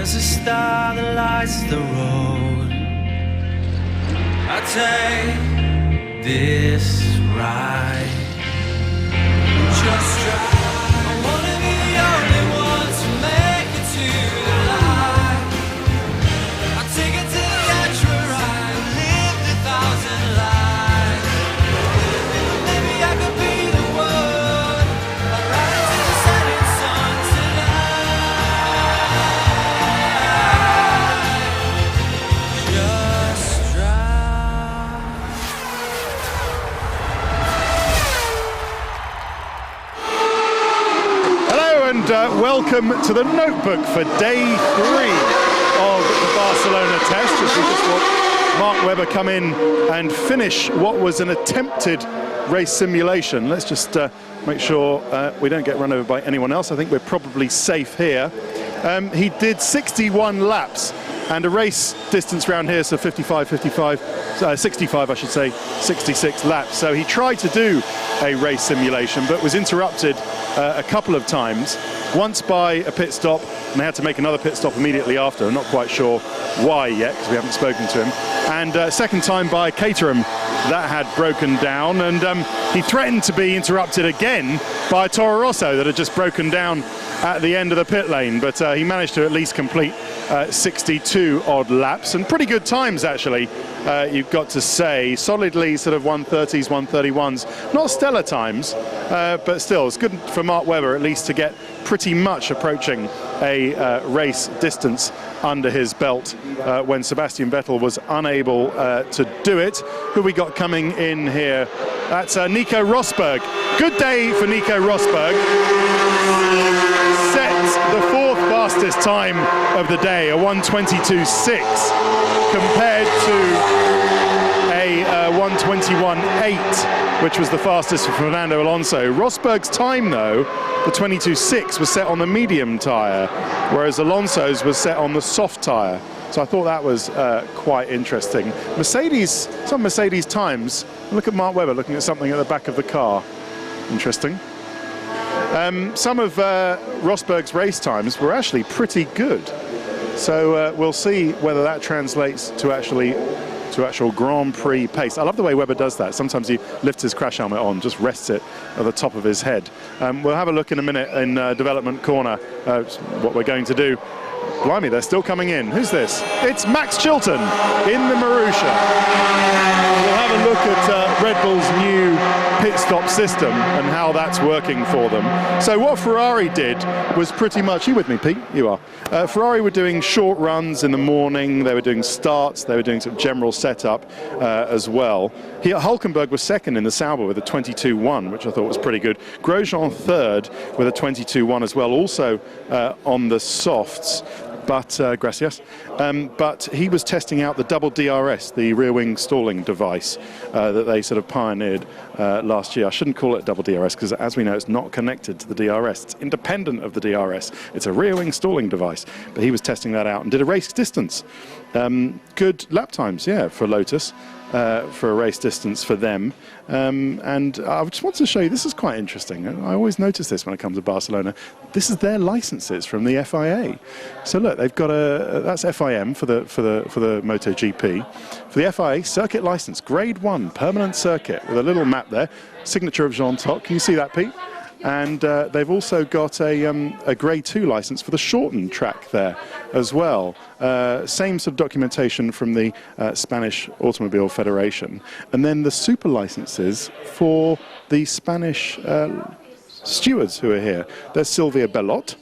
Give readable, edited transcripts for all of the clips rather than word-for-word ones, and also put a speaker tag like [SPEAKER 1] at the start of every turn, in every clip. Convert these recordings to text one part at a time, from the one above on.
[SPEAKER 1] There's a star that lights the road. I take this ride. Just drive. I wanna be the only one to make it to the light. I take it to the edge where I lived 1,000 lives. Maybe I could be the one. I'll ride to the setting sun tonight. Just drive.
[SPEAKER 2] Hello and welcome to the notebook for day 3 of the Barcelona test. As we just watched Mark Webber come in and finish what was an attempted race simulation. Let's just make sure we don't get run over by anyone else. I think we're probably safe here. He did 61 laps and a race distance around here, so 65 I should say, 66 laps. So he tried to do a race simulation but was interrupted a couple of times, once by a pit stop, and they had to make another pit stop immediately after. I'm not quite sure why yet, because we haven't spoken to him. And second time by Caterham, that had broken down, and he threatened to be interrupted again by Toro Rosso that had just broken down at the end of the pit lane, but he managed to at least complete 62 odd laps, and pretty good times actually, you've got to say. Solidly sort of 130s, 131s, not stellar times, but still it's good for Mark Webber at least to get pretty much approaching a race distance under his belt when Sebastian Vettel was unable to do it. Who we got coming in here? That's Nico Rosberg. Good day for Nico Rosberg. Set the 4th fastest time of the day, a 1:22.6, compared to a 1:21.8, which was the fastest for Fernando Alonso. Rosberg's time, though, the 22.6, was set on the medium tyre, whereas Alonso's was set on the soft tyre. So I thought that was quite interesting. Mercedes, some Mercedes times. Look at Mark Webber looking at something at the back of the car. Interesting. Some of Rosberg's race times were actually pretty good. So we'll see whether that translates to actual Grand Prix pace. I love the way Webber does that. Sometimes he lifts his crash helmet on, just rests it at the top of his head. We'll have a look in a minute in development corner, what we're going to do. Blimey, they're still coming in. Who's this? It's Max Chilton in the Marussia. We'll have a look at Red Bull's new pit stop system and how that's working for them. So what Ferrari did was pretty much, you with me, Pete? You are. Ferrari were doing short runs in the morning, they were doing starts, they were doing some general setup as well. Here, Hulkenberg was second in the Sauber with a 22.1, which I thought was pretty good. Grosjean third with a 22.1 as well, also on the softs. But gracias. But he was testing out the double DRS, the rear wing stalling device that they sort of pioneered last year. I shouldn't call it double DRS because, as we know, it's not connected to the DRS. It's independent of the DRS. It's a rear wing stalling device. But he was testing that out and did a race distance. Good lap times, yeah, for Lotus. For a race distance for them. And I just want to show you, this is quite interesting. I always notice this when it comes to Barcelona. This is their licenses from the FIA. So look, they've got that's FIM for the MotoGP. For the FIA, circuit license, grade 1, permanent circuit, with a little map there, signature of Jean Todt. Can you see that, Pete? And they've also got a grade 2 license for the shortened track there as well. Same sort of documentation from the Spanish Automobile Federation. And then the super licenses for the Spanish stewards who are here. There's Silvia Bellot,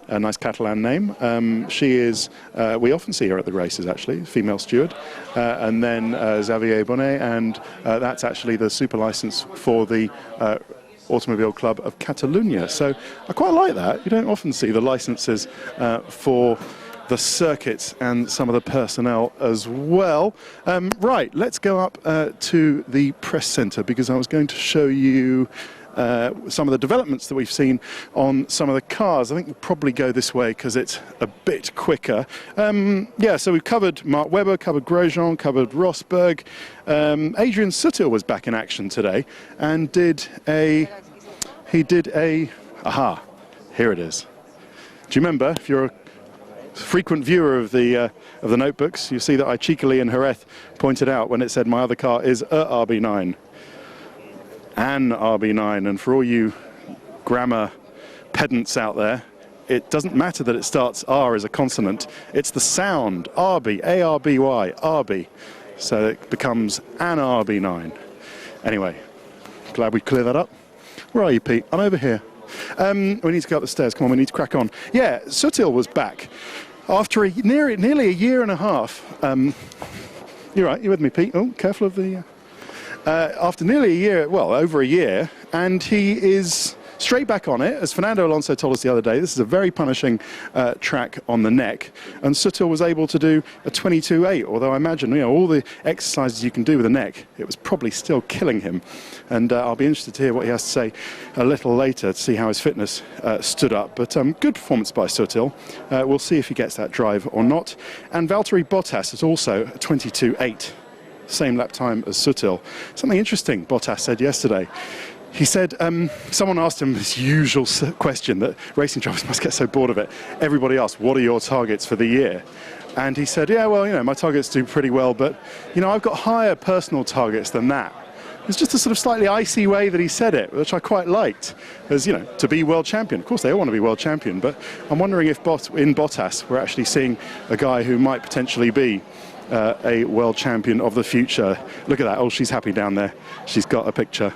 [SPEAKER 2] a nice Catalan name. She is, we often see her at the races actually, female steward. And then Xavier Bonnet, and that's actually the super license for the Automobile Club of Catalunya. So I quite like that. You don't often see the licenses for the circuits and some of the personnel as well. Right, let's go up to the press centre, because I was going to show you some of the developments that we've seen on some of the cars. I think we'll probably go this way because it's a bit quicker. Yeah, so we've covered Mark Webber, covered Grosjean, covered Rosberg. Adrian Sutil was back in action today and he did a, aha, here it is. Do you remember, if you're a frequent viewer of the notebooks, you see that I cheekily in Jerez pointed out when it said my other car is a RB9. An RB9, and for all you grammar pedants out there, it doesn't matter that it starts R as a consonant, it's the sound, Arby, A-R-B-Y, Arby. So it becomes an RB9. Anyway, glad we cleared that up. Where are you, Pete? I'm over here. We need to go up the stairs. Come on, we need to crack on. Yeah, Sutil was back after nearly a year and a half. You're right, you're with me, Pete. Oh, careful of the... after nearly a year, well, over a year, and he is straight back on it. As Fernando Alonso told us the other day, this is a very punishing track on the neck, and Sutil was able to do a 22.8, although I imagine, you know, all the exercises you can do with the neck, it was probably still killing him. And I'll be interested to hear what he has to say a little later to see how his fitness stood up. But good performance by Sutil. We'll see if he gets that drive or not. And Valtteri Bottas is also a 22.8. Same lap time as Sutil. Something interesting Bottas said yesterday. He said, someone asked him this usual question that racing drivers must get so bored of it. Everybody asked, what are your targets for the year? And he said, yeah, well, you know, my targets do pretty well, but, you know, I've got higher personal targets than that. It's just a sort of slightly icy way that he said it, which I quite liked, as, you know, to be world champion. Of course, they all want to be world champion, but I'm wondering if in Bottas we're actually seeing a guy who might potentially be a world champion of the future. Look at that. Oh, she's happy down there. She's got a picture.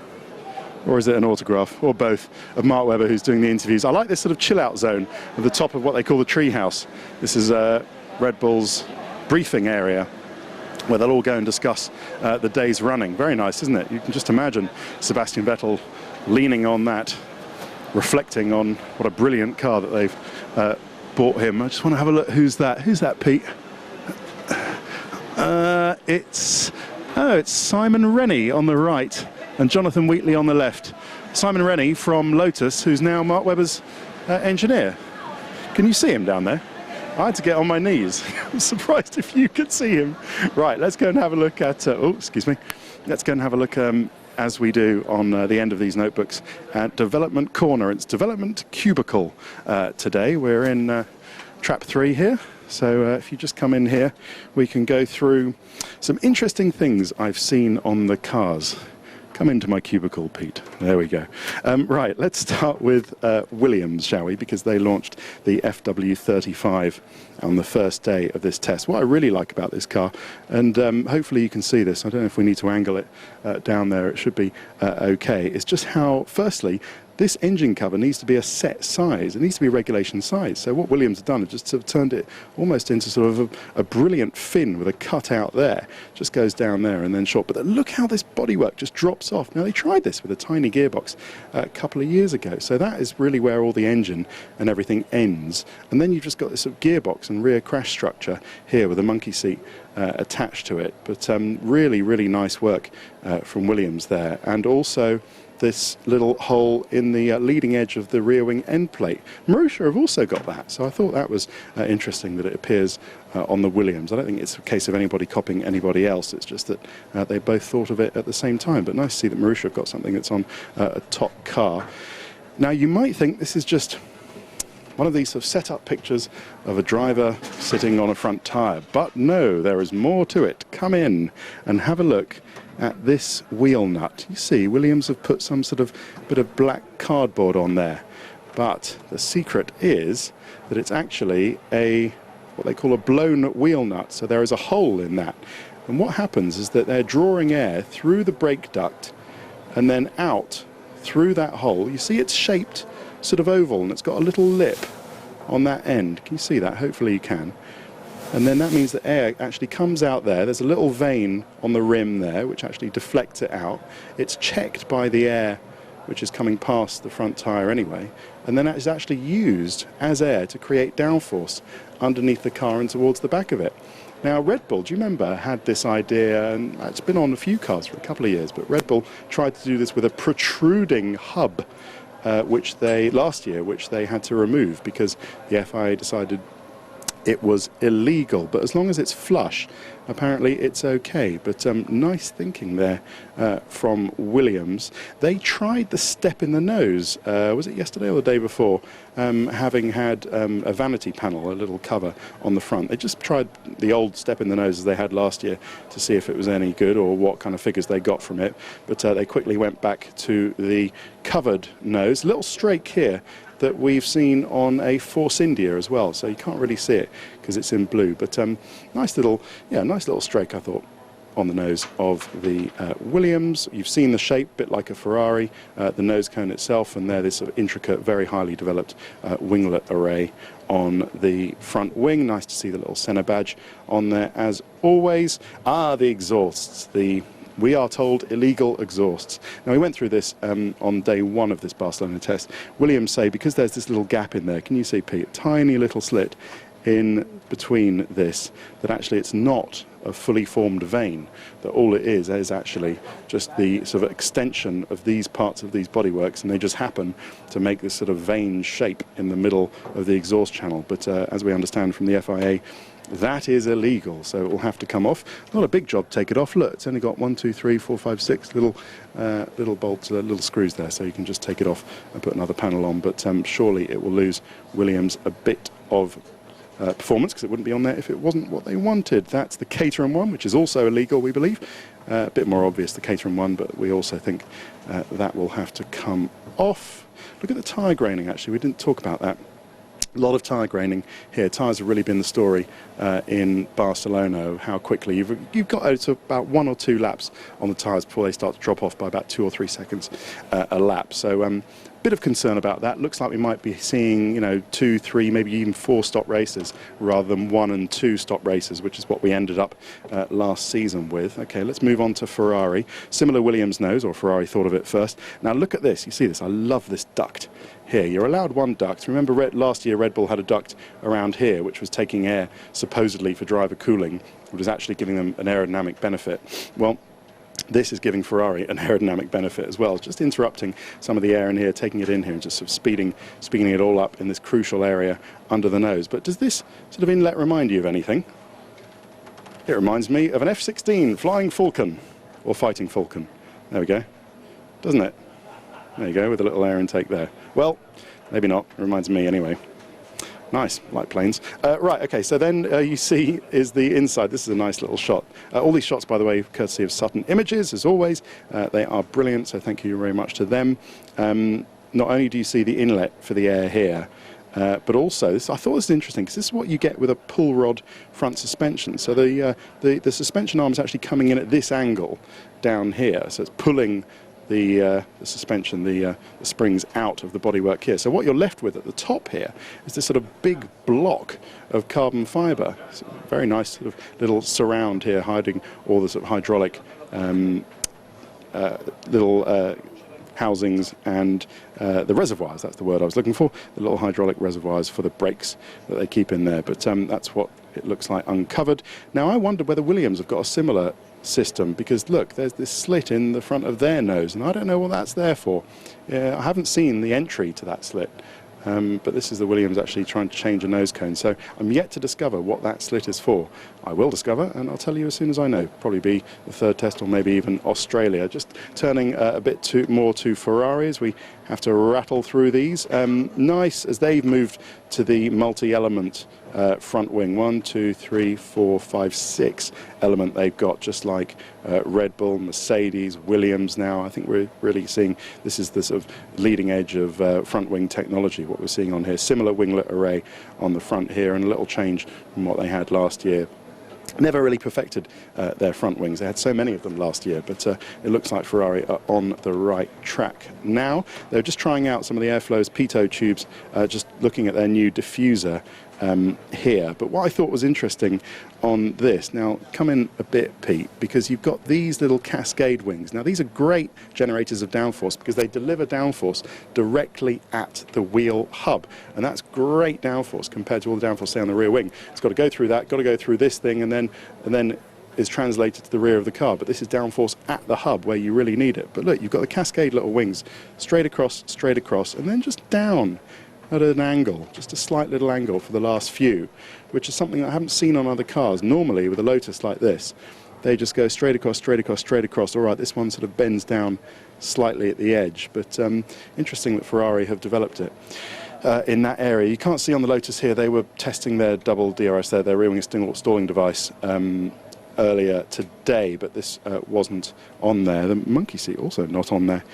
[SPEAKER 2] Or is it an autograph? Or both, of Mark Webber, who's doing the interviews. I like this sort of chill-out zone at the top of what they call the treehouse. This is Red Bull's briefing area, where they'll all go and discuss the day's running. Very nice, isn't it? You can just imagine Sebastian Vettel leaning on that, reflecting on what a brilliant car that they've bought him. I just want to have a look. Who's that? Who's that, Pete? It's Simon Rennie on the right and Jonathan Wheatley on the left. Simon Rennie from Lotus, who's now Mark Webber's engineer. Can you see him down there? I had to get on my knees. I'm surprised if you could see him. Right, let's go and have a look at... excuse me. Let's go and have a look, as we do on the end of these notebooks, at Development Corner. It's Development Cubicle today. We're in Trap 3 here. So if you just come in here, we can go through some interesting things I've seen on the cars. Come into my cubicle, Pete. There we go. Right, let's start with Williams, shall we? Because they launched the FW35 on the first day of this test. What I really like about this car, and hopefully you can see this, I don't know if we need to angle it down there, it should be okay, is just how, firstly, this engine cover needs to be a set size. It needs to be a regulation size. So what Williams have done is just sort of turned it almost into sort of a brilliant fin with a cutout there. Just goes down there and then short. But look how this bodywork just drops off. Now, they tried this with a tiny gearbox a couple of years ago. So that is really where all the engine and everything ends. And then you've just got this sort of gearbox and rear crash structure here with a monkey seat attached to it. But really, really nice work from Williams there. And also this little hole in the leading edge of the rear wing end plate. Marussia have also got that, so I thought that was interesting that it appears on the Williams. I don't think it's a case of anybody copying anybody else, it's just that they both thought of it at the same time, but nice to see that Marussia have got something that's on a top car. Now, you might think this is just one of these sort of set-up pictures of a driver sitting on a front tyre, but no, there is more to it. Come in and have a look at this wheel nut. You see, Williams have put some sort of bit of black cardboard on there, but the secret is that it's actually what they call a blown wheel nut, so there is a hole in that. And what happens is that they're drawing air through the brake duct and then out through that hole. You see it's shaped sort of oval and it's got a little lip on that end. Can you see that? Hopefully you can. And then that means that air actually comes out there. There's a little vein on the rim there which actually deflects it out. It's checked by the air which is coming past the front tyre anyway, and then that is actually used as air to create downforce underneath the car and towards the back of it. Now, Red Bull, do you remember, had this idea, and it's been on a few cars for a couple of years, but Red Bull tried to do this with a protruding hub, which they, last year, which they had to remove because the FIA decided it was illegal. But as long as it's flush, apparently it's okay. But nice thinking there from Williams. They tried the step in the nose, was it yesterday or the day before, having had a vanity panel, a little cover on the front. They just tried the old step in the nose as they had last year to see if it was any good or what kind of figures they got from it. But they quickly went back to the covered nose. Little streak here that we've seen on a Force India as well, so you can't really see it because it's in blue. But nice little streak, I thought, on the nose of the Williams. You've seen the shape, a bit like a Ferrari, the nose cone itself, and there this sort of intricate, very highly developed winglet array on the front wing. Nice to see the little Senna badge on there as always. The exhausts, we are told illegal exhausts. Now, we went through this on day one of this Barcelona test. Williams say, because there's this little gap in there, can you see, Pete, a tiny little slit in between this, that actually it's not a fully formed vein, that all it is actually just the sort of extension of these parts of these bodyworks, and they just happen to make this sort of vein shape in the middle of the exhaust channel. But as we understand from the FIA, that is illegal, so it will have to come off. Not a big job to take it off. Look, it's only got 1, 2, 3, 4, 5, 6 little bolts, little screws there, so you can just take it off and put another panel on. But surely it will lose Williams a bit of performance, because it wouldn't be on there if it wasn't what they wanted. That's the Caterham one, which is also illegal, we believe. A bit more obvious, the Caterham one, but we also think that will have to come off. Look at the tyre graining, actually. We didn't talk about that. A lot of tyre graining here. Tyres have really been the story in Barcelona, how quickly you've got to about 1 or 2 laps on the tyres before they start to drop off by about 2 or 3 seconds a lap. So bit of concern about that. Looks like we might be seeing 2, 3, maybe even 4 stop races rather than 1 and 2 stop races, which is what we ended up last season with. Okay, let's move on to Ferrari. Similar Williams nose, or Ferrari thought of it first. Now look at this. You see this? I love this duct here. You're allowed 1 duct. Remember last year Red Bull had a duct around here which was taking air supposedly for driver cooling, which was actually giving them an aerodynamic benefit. Well, this is giving Ferrari an aerodynamic benefit as well, just interrupting some of the air in here, taking it in here and just sort of speeding it all up in this crucial area under the nose. But does this sort of inlet remind you of anything? It reminds me of an F-16 Flying Falcon, or Fighting Falcon. There we go. Doesn't it? There you go, with a little air intake there. Well, maybe not. It reminds me anyway. Nice, like planes. Right, okay, so then you see is the inside. This is a nice little shot. All these shots, by the way, courtesy of Sutton Images, as always. They are brilliant, so thank you very much to them. Not only do you see the inlet for the air here, but also, I thought this was interesting, because this is what you get with a pull rod front suspension. So the suspension arm is actually coming in at this angle down here, so it's pulling the suspension, the springs out of the bodywork here. So what you're left with at the top here is this sort of big block of carbon fibre. Very nice sort of little surround here, hiding all the sort of hydraulic little housings and the reservoirs. That's the word I was looking for. The little hydraulic reservoirs for the brakes that they keep in there. But that's what it looks like uncovered. Now I wondered whether Williams have got a similar system, because look, there's this slit in the front of their nose, and I don't know what that's there for. I haven't seen the entry to that slit, but this is the Williams actually trying to change a nose cone, so I'm yet to discover what that slit is for. I will discover, and I'll tell you as soon as I know. Probably be the 3rd test, or maybe even Australia. Just turning a bit more to Ferrari as we have to rattle through these. Nice as they've moved to the multi-element front wing. 1, 2, 3, 4, 5, 6 element they've got, just like Red Bull, Mercedes, Williams now. I think we're really seeing this is the sort of leading edge of front wing technology, what we're seeing on here. Similar winglet array on the front here, and a little change from what they had last year. Never really perfected their front wings. They had so many of them last year, but it looks like Ferrari are on the right track now. They're just trying out some of the airflows, pitot tubes, just looking at their new diffuser here. But what I thought was interesting on this, now come in a bit, Pete, because you've got these little cascade wings. Now these are great generators of downforce because they deliver downforce directly at the wheel hub, and that's great downforce compared to all the downforce, say, on the rear wing. It's got to go through that, got to go through this thing, and then is translated to the rear of the car. But this is downforce at the hub where you really need it. But look, you've got the cascade little wings straight across, and then just down. at an angle, just a slight little angle for the last few, which is something I haven't seen on other cars. Normally, with a Lotus like this, they just go straight across, straight across, straight across. All right, this one sort of bends down slightly at the edge, but interesting that Ferrari have developed it in that area. You can't see on the Lotus here, they were testing their double DRS there, their rear wing stalling device earlier today, but this wasn't on there. The monkey seat also not on there,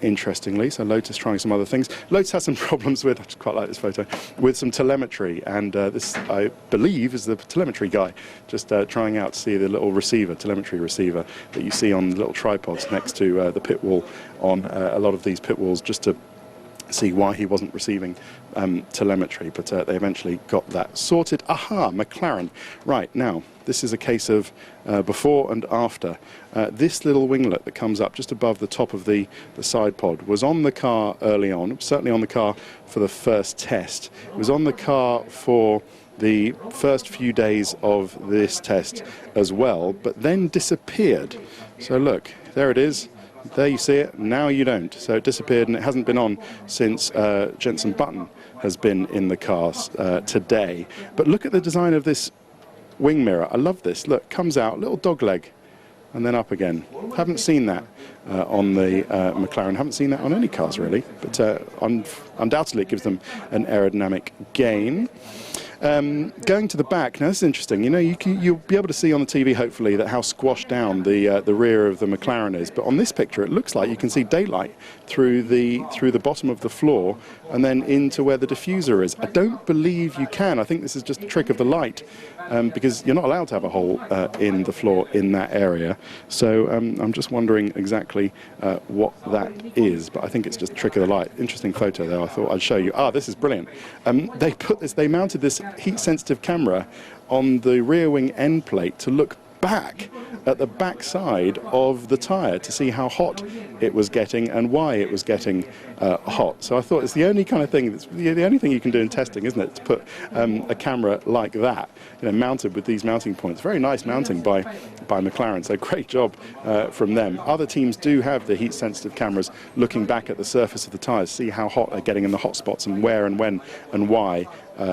[SPEAKER 2] interestingly. So Lotus trying some other things. Lotus has some problems with, I just quite like this photo, with some telemetry, and this, I believe, is the telemetry guy just trying out to see the little receiver, telemetry receiver that you see on the little tripods next to the pit wall on a lot of these pit walls, just to see why he wasn't receiving telemetry, but they eventually got that sorted. Aha, McLaren. Right, now, this is a case of before and after. This little winglet that comes up just above the top of the side pod was on the car early on, certainly on the car for the first test. It was on the car for the first few days of this test as well, but then disappeared. So look, there it is. There you see it, now you don't. So it disappeared, and it hasn't been on since Jenson Button has been in the cars today. But look at the design of this wing mirror. I love this. Look, comes out, little dog leg, and then up again. Haven't seen that on the McLaren. Haven't seen that on any cars, really. But undoubtedly it gives them an aerodynamic gain. Going to the back, now this is interesting. You know, you'll be able to see on the TV, hopefully, that how squashed down the rear of the McLaren is. But on this picture, it looks like you can see daylight through the bottom of the floor and then into where the diffuser is. I don't believe you can. I think this is just a trick of the light, because you're not allowed to have a hole in the floor in that area. So I'm just wondering exactly what that is. But I think it's just a trick of the light. Interesting photo there. I thought I'd show you. Ah, this is brilliant. They mounted this heat-sensitive camera on the rear wing end plate to look back at the back side of the tyre to see how hot it was getting and why it was getting hot. So I thought it's the only kind of thing, the only thing you can do in testing, isn't it, to put a camera like that, you know, mounted with these mounting points. Very nice mounting by McLaren, so great job from them. Other teams do have the heat-sensitive cameras looking back at the surface of the tyres, see how hot they're getting in the hot spots and where and when and why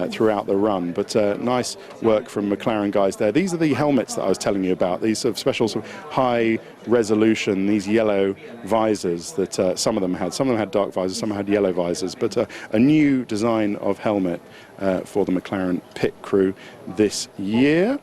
[SPEAKER 2] throughout the run. But nice work from McLaren guys there. These are the helmets that I was telling you about, these sort of special sort of high resolution, these yellow visors that some of them had. Some of them had dark visors, some had yellow visors, but a new design of helmet for the McLaren pit crew this year.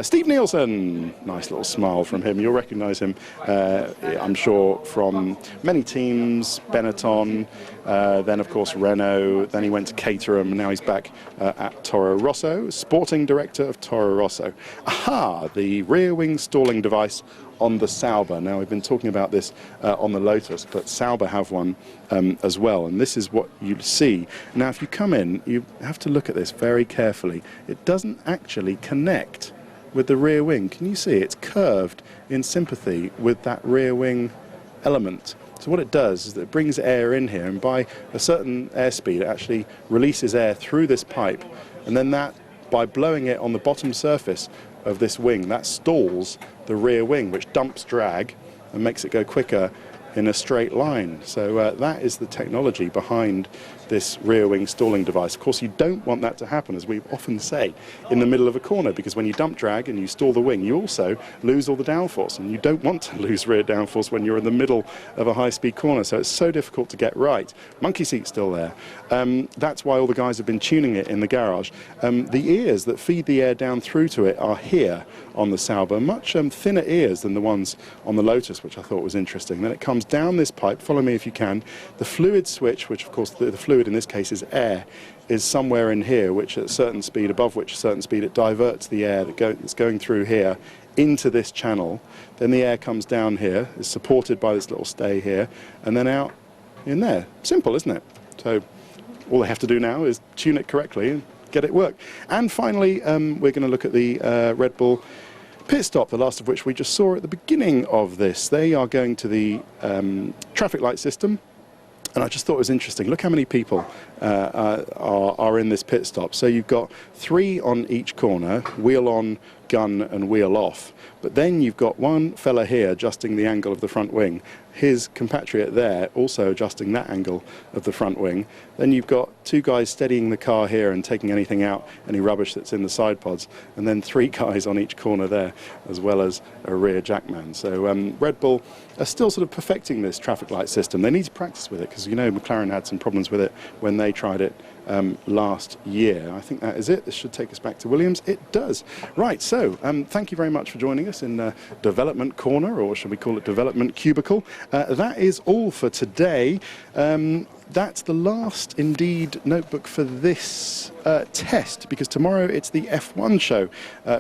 [SPEAKER 2] Steve Nielsen, nice little smile from him. You'll recognise him, I'm sure, from many teams, Benetton, then of course Renault, then he went to Caterham, and now he's back at Toro Rosso, sporting director of Toro Rosso. Aha, the rear wing stalling device on the Sauber. Now, we've been talking about this on the Lotus, but Sauber have one as well, and this is what you see. Now, if you come in, you have to look at this very carefully. It doesn't actually connect with the rear wing. Can you see? It's curved in sympathy with that rear wing element. So what it does is that it brings air in here, and by a certain airspeed, it actually releases air through this pipe, and then that, by blowing it on the bottom surface of this wing, that stalls the rear wing, which dumps drag and makes it go quicker in a straight line. So that is the technology behind this rear wing stalling device. Of course, you don't want that to happen, as we often say, in the middle of a corner, because when you dump drag and you stall the wing, you also lose all the downforce, and you don't want to lose rear downforce when you're in the middle of a high-speed corner. So it's so difficult to get right. Monkey seat's still there. That's why all the guys have been tuning it in the garage. The ears that feed the air down through to it are here on the Sauber, much thinner ears than the ones on the Lotus, which I thought was interesting. Then it comes down this pipe, follow me if you can. The fluid switch, which of course the fluid in this case is air, is somewhere in here, which at a certain speed, above which a certain speed, it diverts the air that's going through here into this channel. Then the air comes down here, is supported by this little stay here, and then out in there. Simple, isn't it? So all they have to do now is tune it correctly and get it work. And finally, we're going to look at the Red Bull pit stop, the last of which we just saw at the beginning of this. They are going to the traffic light system, and I just thought it was interesting. Look how many people are in this pit stop. So you've got 3 on each corner, wheel on, gun and wheel off. But then you've got one fella here adjusting the angle of the front wing, his compatriot there also adjusting that angle of the front wing. Then you've got 2 guys steadying the car here and taking anything out, any rubbish that's in the side pods, and then 3 guys on each corner there, as well as a rear jackman. So Red Bull are still sort of perfecting this traffic light system. They need to practice with it because, you know, McLaren had some problems with it when they tried it last year. I think that is it. This should take us back to Williams. It does. Right, so thank you very much for joining us in Development Corner, or should we call it Development Cubicle. That is all for today. That's the last, indeed, notebook for this test, because tomorrow it's the F1 show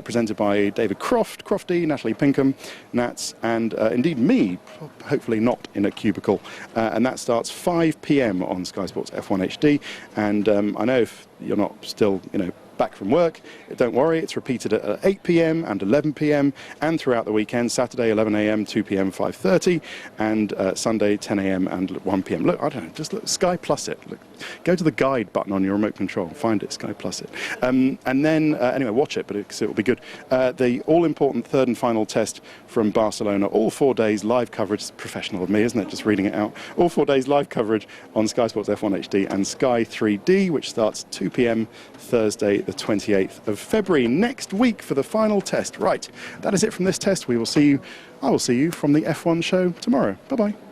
[SPEAKER 2] presented by David Croft, Crofty, Natalie Pinkham, Nats, and indeed me, hopefully not in a cubicle. And that starts 5 p.m. on Sky Sports F1 HD. And I know if you're not still, you know, back from work, don't worry, it's repeated at 8 p.m. and 11 p.m. and throughout the weekend, Saturday 11 a.m., 2 p.m., 5:30, and Sunday 10 a.m. and 1 p.m. Look, I don't know, just look, Sky Plus it. Look, go to the guide button on your remote control, find it, Sky Plus it. And then, anyway, watch it, but it will be good. The all-important third and final test from Barcelona, all 4 days live coverage. It's professional of me, isn't it, just reading it out. All 4 days live coverage on Sky Sports F1 HD and Sky 3D, which starts 2 p.m. Thursday, the 28th of February, next week for the final test. Right, that is it from this test. I will see you from the F1 show tomorrow. Bye-bye.